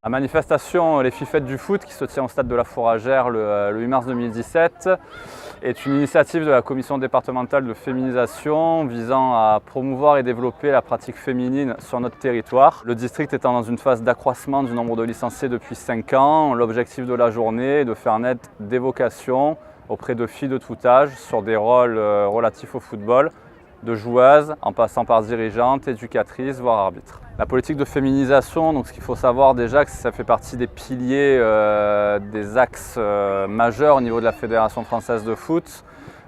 La manifestation Les filles fêtes du foot, qui se tient au stade de la Fourragère le 8 mars 2017, est une initiative de la commission départementale de féminisation visant à promouvoir et développer la pratique féminine sur notre territoire. Le district étant dans une phase d'accroissement du nombre de licenciés depuis 5 ans, l'objectif de la journée est de faire naître des vocations auprès de filles de tout âge sur des rôles relatifs au football, de joueuses, en passant par dirigeantes, éducatrices, voire arbitres. La politique de féminisation, donc ce qu'il faut savoir déjà, que ça fait partie des piliers, des axes majeurs au niveau de la Fédération française de foot.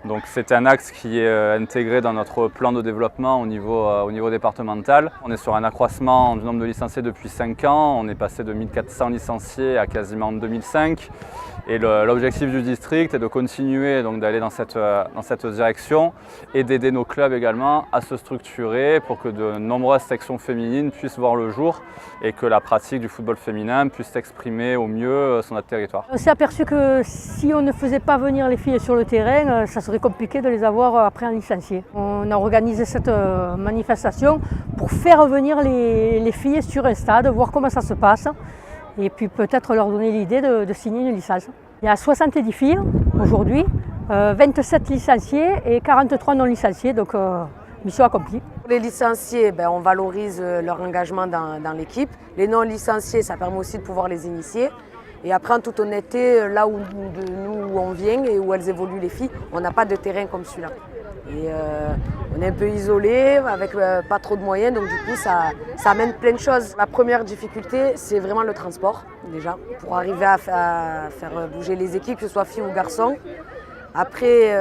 Donc c'est un axe qui est intégré dans notre plan de développement au niveau départemental. On est sur un accroissement du nombre de licenciés depuis 5 ans. On est passé de 1400 licenciés à quasiment 2005. Et l'objectif du district est de continuer d'aller dans cette direction et d'aider nos clubs également à se structurer pour que de nombreuses sections féminines puissent voir le jour et que la pratique du football féminin puisse s'exprimer au mieux sur notre territoire. On s'est aperçu que si on ne faisait pas venir les filles sur le terrain, ça serait compliqué de les avoir après en licencié. On a organisé cette manifestation pour faire venir les filles sur un stade, voir comment ça se passe. Et puis peut-être leur donner l'idée de signer une licence. Il y a 70 filles aujourd'hui, 27 licenciés et 43 non licenciés, donc mission accomplie. Pour les licenciés, on valorise leur engagement dans l'équipe. Les non licenciés, ça permet aussi de pouvoir les initier. Et après, en toute honnêteté, là où on vient et où elles évoluent les filles, on n'a pas de terrain comme celui-là. Et on est un peu isolé, avec pas trop de moyens, donc du coup ça amène plein de choses. La première difficulté, c'est vraiment le transport, déjà, pour arriver à faire bouger les équipes, que ce soit filles ou garçons. Après,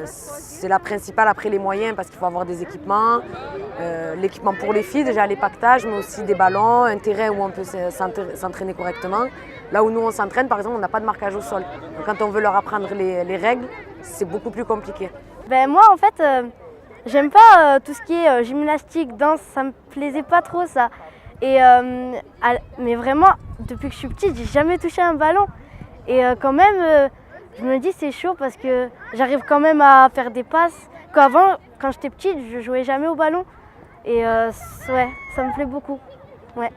c'est la principale, après les moyens, parce qu'il faut avoir des équipements, l'équipement pour les filles, déjà les pactages, mais aussi des ballons, un terrain où on peut s'entraîner correctement. Là où nous on s'entraîne, par exemple, on n'a pas de marquage au sol. Donc quand on veut leur apprendre les règles, c'est beaucoup plus compliqué. Moi en fait, j'aime pas tout ce qui est gymnastique, danse, ça me plaisait pas trop ça. Mais vraiment, depuis que je suis petite, j'ai jamais touché un ballon. Et quand même, je me dis c'est chaud parce que j'arrive quand même à faire des passes. Qu'avant, quand j'étais petite, je jouais jamais au ballon. Et ouais, ça me plaît beaucoup. Ouais.